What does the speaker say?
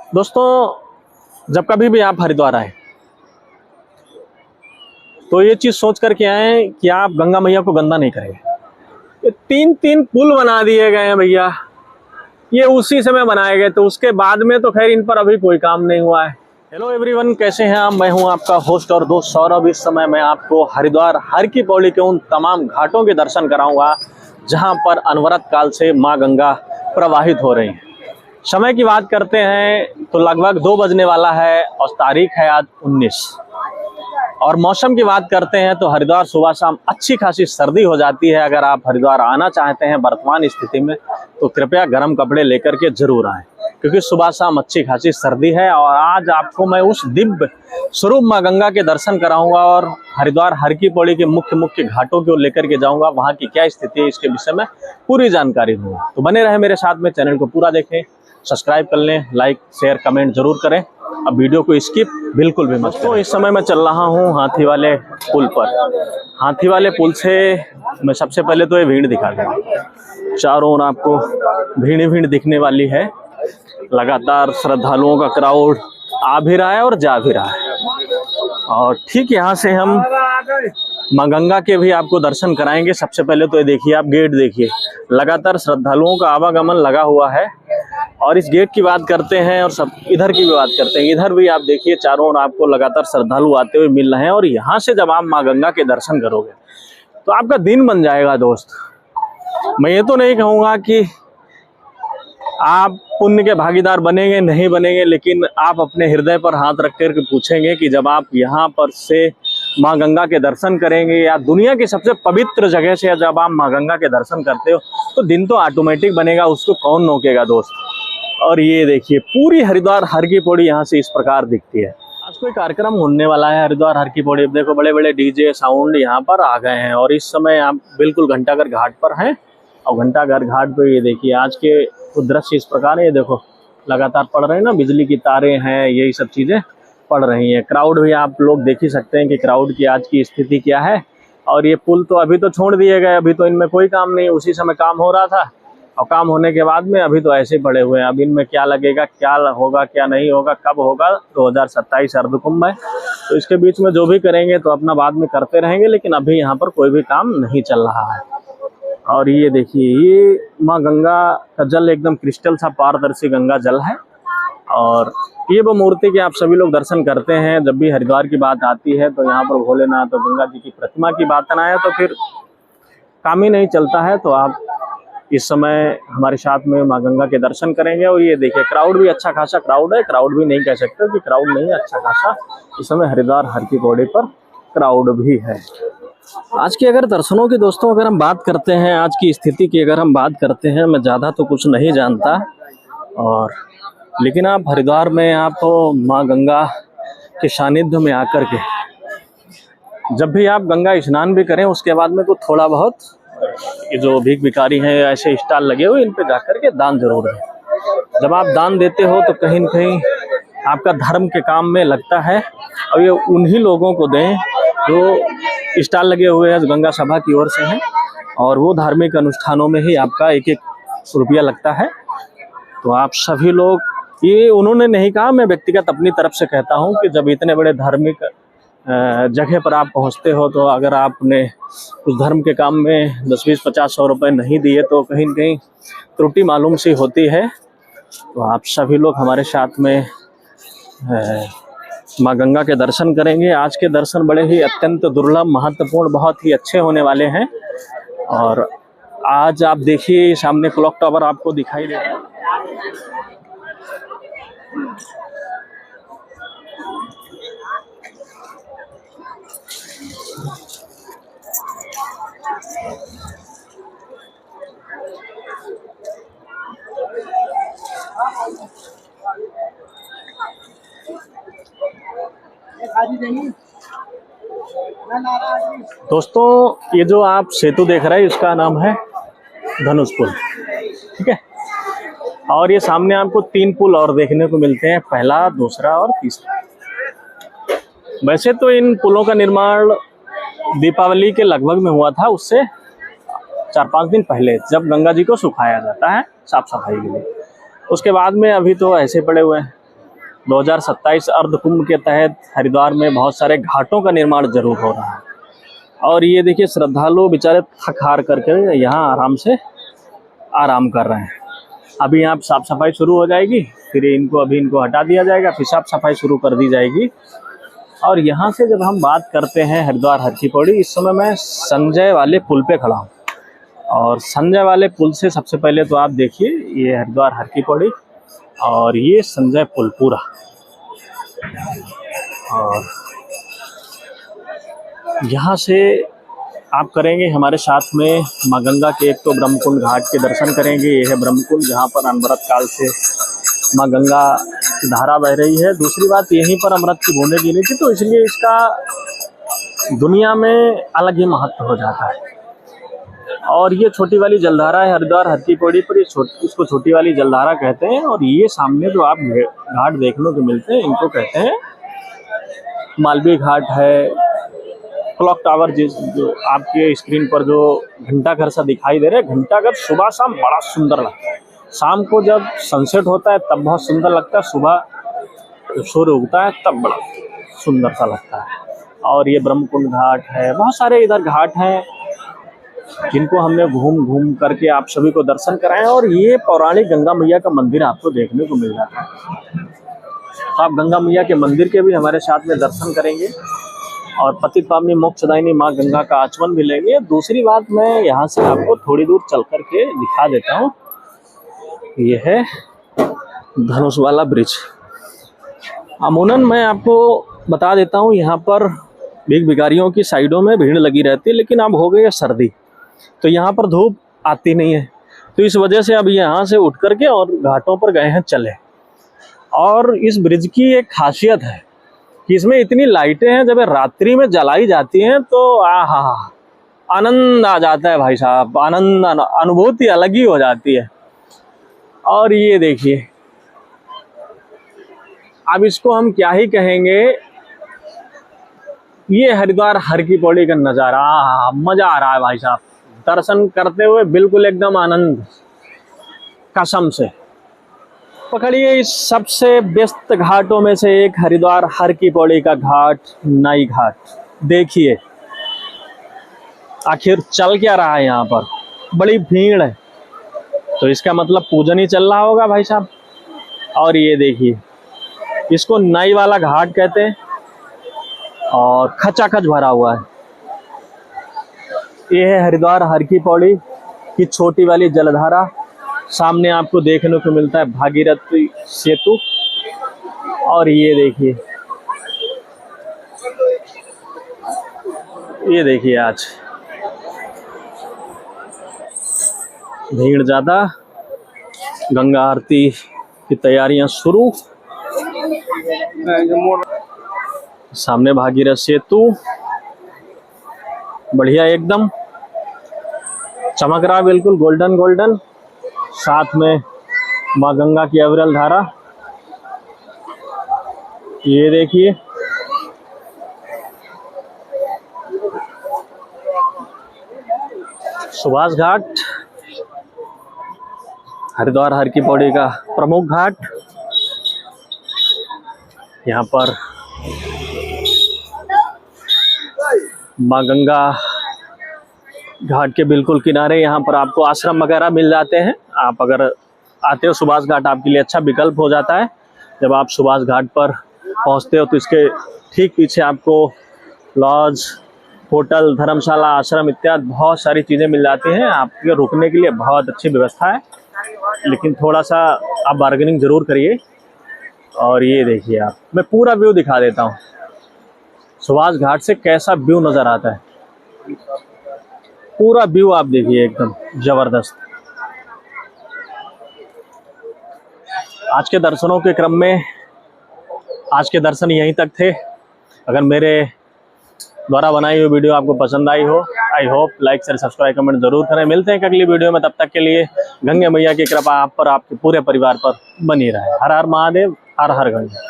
दोस्तों, जब कभी भी आप हरिद्वार आए तो ये चीज़ सोच करके आए कि आप गंगा मैया को गंदा नहीं करेंगे। ये तीन तीन पुल बना दिए गए हैं भैया, ये उसी समय बनाए गए, तो उसके बाद में तो खैर इन पर अभी कोई काम नहीं हुआ है। हेलो एवरीवन, कैसे हैं आप? मैं हूं आपका होस्ट और दोस्त सौरभ। इस समय मैं आपको हरिद्वार हर की पौड़ी के उन तमाम घाटों के दर्शन कराऊंगा जहां पर अनवरत काल से माँ गंगा प्रवाहित हो रही हैं। समय की बात करते हैं तो लगभग 2 बजने वाला है और तारीख है आज 19। और मौसम की बात करते हैं तो हरिद्वार सुबह शाम अच्छी खासी सर्दी हो जाती है। अगर आप हरिद्वार आना चाहते हैं वर्तमान स्थिति में तो कृपया गर्म कपड़े लेकर के जरूर आएं, क्योंकि सुबह शाम अच्छी खासी सर्दी है। और आज आपको मैं उस दिव्य स्वरूप माँ गंगा के दर्शन कराऊंगा और हरिद्वार हर की पौड़ी के मुख्य घाटों को लेकर के जाऊंगा। वहाँ की क्या स्थिति है इसके विषय में पूरी जानकारी दूंगा। तो बने रहे मेरे साथ में, चैनल को पूरा देखें, सब्सक्राइब कर लें, लाइक शेयर कमेंट जरूर करें। अब वीडियो को स्किप बिल्कुल भी मत करें। तो इस समय मैं चल रहा हूँ हाथी वाले पुल पर। हाथी वाले पुल से मैं सबसे पहले तो ये भीड़ दिखा दूँ। चारों ओर आपको भीड़ ही भीड़ दिखने वाली है। लगातार श्रद्धालुओं का क्राउड आ भी रहा है और जा भी रहा है। और ठीक यहाँ से हम माँ गंगा के भी आपको दर्शन कराएंगे। सबसे पहले तो ये देखिए, आप गेट देखिए, लगातार श्रद्धालुओं का आवागमन लगा हुआ है। और इस गेट की बात करते हैं और सब इधर की भी बात करते हैं। इधर भी आप देखिए, चारों ओर आपको लगातार श्रद्धालु आते हुए मिल रहे हैं। और यहाँ से जब आप माँ गंगा के दर्शन करोगे तो आपका दिन बन जाएगा दोस्त। मैं ये तो नहीं कहूँगा कि आप पुण्य के भागीदार बनेंगे, नहीं बनेंगे, लेकिन आप अपने हृदय पर हाथ रख कर के पूछेंगे कि जब आप यहाँ पर से माँ गंगा के दर्शन करेंगे या दुनिया की सबसे पवित्र जगह से जब आप माँ गंगा के दर्शन करते हो तो दिन तो ऑटोमेटिक बनेगा, उसको कौन रोकेगा दोस्त। और ये देखिए, पूरी हरिद्वार हर की पौड़ी यहाँ से इस प्रकार दिखती है। आज कोई कार्यक्रम होने वाला है हरिद्वार हर की पौड़ी। देखो, बड़े बड़े डीजे साउंड यहाँ पर आ गए हैं। और इस समय आप बिल्कुल घंटाघर घाट पर हैं। और घंटाघर घाट पे ये देखिए, आज के तो दृश्य इस प्रकार है। ये देखो, लगातार पड़ रहे हैं ना, बिजली की तारें हैं, यही सब चीज़ें पड़ रही हैं। क्राउड भी आप लोग देख ही सकते हैं कि क्राउड की आज की स्थिति क्या है। और ये पुल तो अभी तो छोड़ दिए गए, अभी तो इनमें कोई काम नहीं, उसी समय काम हो रहा था। और काम होने के बाद में अभी तो ऐसे ही पड़े हुए हैं। अब इनमें क्या लगेगा, क्या होगा, क्या नहीं होगा, कब होगा, 2027 अर्धकुंभ है, तो इसके बीच में जो भी करेंगे तो अपना बाद में करते रहेंगे। लेकिन अभी यहाँ पर कोई भी काम नहीं चल रहा है। और ये देखिए, ये माँ गंगा का जल एकदम क्रिस्टल सा पारदर्शी गंगा जल है। और ये वो मूर्ति के आप सभी लोग दर्शन करते हैं। जब भी हरिद्वार की बात आती है तो यहाँ पर भोलेनाथ और गंगा जी की प्रतिमा की बात ना आए तो फिर काम ही नहीं चलता है। तो आप इस समय हमारे साथ में माँ गंगा के दर्शन करेंगे। और ये देखिए, क्राउड भी अच्छा खासा क्राउड है। क्राउड भी नहीं कह सकते कि क्राउड नहीं है, अच्छा खासा इस समय हरिद्वार हर की पौड़ी पर क्राउड भी है। आज के अगर दर्शनों की दोस्तों अगर हम बात करते हैं, आज की स्थिति की अगर हम बात करते हैं, मैं ज़्यादा तो कुछ नहीं जानता। और लेकिन आप हरिद्वार में आप तो माँ गंगा के सानिध्य में आकर के जब भी आप गंगा स्नान भी करें उसके बाद में तो थोड़ा बहुत ये जो भीख भिखारी हैं, ऐसे स्टॉल लगे हुए, इन पे जाकर के दान जरूर दें। जब आप दान देते हो तो कहीं न कहीं आपका धर्म के काम में लगता है। और ये उन्हीं लोगों को दें जो स्टॉल लगे हुए हैं, गंगा सभा की ओर से हैं। और वो धार्मिक अनुष्ठानों में ही आपका 1-1 रुपया लगता है। तो आप सभी लोग, ये उन्होंने नहीं कहा, मैं व्यक्तिगत अपनी तरफ से कहता हूँ कि जब इतने बड़े धार्मिक जगह पर आप पहुँचते हो तो अगर आपने उस धर्म के काम में 10, 20, 50, 100 रुपये नहीं दिए तो कहीं न कहीं त्रुटि मालूम सी होती है। तो आप सभी लोग हमारे साथ में माँ गंगा के दर्शन करेंगे। आज के दर्शन बड़े ही अत्यंत दुर्लभ, महत्वपूर्ण, बहुत ही अच्छे होने वाले हैं। और आज आप देखिए, सामने क्लॉक टावर आपको दिखाई दे रहा है। दोस्तों, ये जो आप सेतु देख रहे हैं इसका नाम है धनुष पुल, ठीक है। और ये सामने आपको 3 पुल और देखने को मिलते हैं, पहला, दूसरा और तीसरा। वैसे तो इन पुलों का निर्माण दीपावली के लगभग में हुआ था, उससे 4-5 दिन पहले, जब गंगा जी को सुखाया जाता है साफ सफाई के लिए। उसके बाद में अभी तो ऐसे पड़े हुए हैं। 2027 अर्ध कुंभ के तहत हरिद्वार में बहुत सारे घाटों का निर्माण जरूर हो रहा है। और ये देखिए श्रद्धालु बेचारे थक हार करके यहाँ आराम से आराम कर रहे हैं। अभी यहाँ साफ सफाई शुरू हो जाएगी, फिर इनको हटा दिया जाएगा, फिर साफ सफाई शुरू कर दी जाएगी। और यहाँ से जब हम बात करते हैं हरिद्वार हर की पौड़ी, इस समय मैं संजय वाले पुल पे खड़ा हूँ। और संजय वाले पुल से सबसे पहले तो आप देखिए ये हरिद्वार हर की पौड़ी और ये संजय पुल पूरा। और यहाँ से आप करेंगे हमारे साथ में माँ गंगा के, एक तो ब्रह्मकुंड घाट के दर्शन करेंगे। ये है ब्रह्मकुंड जहाँ पर अनवरत काल से माँ गंगा की धारा बह रही है। दूसरी बात, यहीं पर अमृत की बूंदें गिरी थी, तो इसलिए इसका दुनिया में अलग ही महत्व हो जाता है। और ये छोटी वाली जलधारा है हरिद्वार हर की पौड़ी पर, इसको छोटी वाली जलधारा कहते हैं। और ये सामने जो आप घाट देखने को मिलते हैं इनको कहते हैं मालवीय घाट है। क्लॉक टावर जो आपके स्क्रीन पर जो घंटाघर सा दिखाई दे रहा है, घंटाघर सुबह शाम बड़ा सुंदर लगता है। शाम को जब सनसेट होता है तब बहुत सुंदर लगता है, सुबह जब सूर्य उगता है तब बड़ा सुंदर सा लगता है। और ये ब्रह्मकुंड घाट है, बहुत सारे इधर घाट हैं जिनको हमने घूम घूम करके आप सभी को दर्शन कराएं। और ये पौराणिक गंगा मैया का मंदिर आपको देखने को मिल जाता है। तो आप गंगा मैया के मंदिर के भी हमारे साथ में दर्शन करेंगे और पतित पावनी मोक्षदायिनी माँ गंगा का आचमन भी लेंगे। दूसरी बात, मैं यहाँ से आपको थोड़ी दूर चल करके दिखा देता हूँ। ये है धनुष वाला ब्रिज। अमूमन मैं आपको बता देता हूँ यहाँ पर भीख भिखारियों की साइडों में भीड़ लगी रहती है, लेकिन अब हो गई है सर्दी तो यहाँ पर धूप आती नहीं है, तो इस वजह से अब यहाँ से उठ करके और घाटों पर गए हैं चले। और इस ब्रिज की एक खासियत है कि इसमें इतनी लाइटें हैं, जब रात्रि में जलाई जाती हैं तो आहा आनंद आ जाता है भाई साहब, आनंद, अनुभूति अलग ही हो जाती है। और ये देखिए, अब इसको हम क्या ही कहेंगे, ये हरिद्वार हर की पौड़ी का नज़ारा, मजा आ रहा है भाई साहब दर्शन करते हुए, बिल्कुल एकदम आनंद कसम से। पकड़िए इस सबसे व्यस्त घाटों में से एक हरिद्वार हर की पौड़ी का घाट, नाई घाट। देखिए आखिर चल क्या रहा है यहाँ पर, बड़ी भीड़ है, तो इसका मतलब पूजन ही चल रहा होगा भाई साहब। और ये देखिए, इसको नाई वाला घाट कहते हैं और खचाखच भरा हुआ है। ये है हरिद्वार हर की पौड़ी की छोटी वाली जलधारा। सामने आपको देखने को मिलता है भागीरथी सेतु। और ये देखिए आज भीड़ ज़्यादा, गंगा आरती की तैयारियां शुरू। सामने भागीरथ सेतु बढ़िया एकदम चमक रहा, बिल्कुल गोल्डन गोल्डन। साथ में माँ गंगा की अविरल धारा। ये देखिए सुभाष घाट, हरिद्वार हर की पौड़ी का प्रमुख घाट। यहाँ पर माँ गंगा घाट के बिल्कुल किनारे यहाँ पर आपको आश्रम वगैरह मिल जाते हैं। आप अगर आते हो सुभाष घाट आपके लिए अच्छा विकल्प हो जाता है। जब आप सुभाष घाट पर पहुँचते हो तो इसके ठीक पीछे आपको लॉज, होटल, धर्मशाला, आश्रम इत्यादि बहुत सारी चीज़ें मिल जाती हैं। आपके रुकने के लिए बहुत अच्छी व्यवस्था है, लेकिन थोड़ा सा आप बार्गेनिंग ज़रूर करिए। और ये देखिए आप, मैं पूरा व्यू दिखा देता हूँ सुभाष घाट से कैसा व्यू नज़र आता है। पूरा व्यू आप देखिए एकदम ज़बरदस्त। आज के दर्शनों के क्रम में आज के दर्शन यहीं तक थे। अगर मेरे द्वारा बनाई हुई वीडियो आपको पसंद आई हो, I hope like share subscribe comment जरूर करें। मिलते हैं अगली वीडियो में, तब तक के लिए गंगा मैया की कृपा आप पर, आपके पूरे परिवार पर बनी रहे। हर हर महादेव, हर हर गंगा।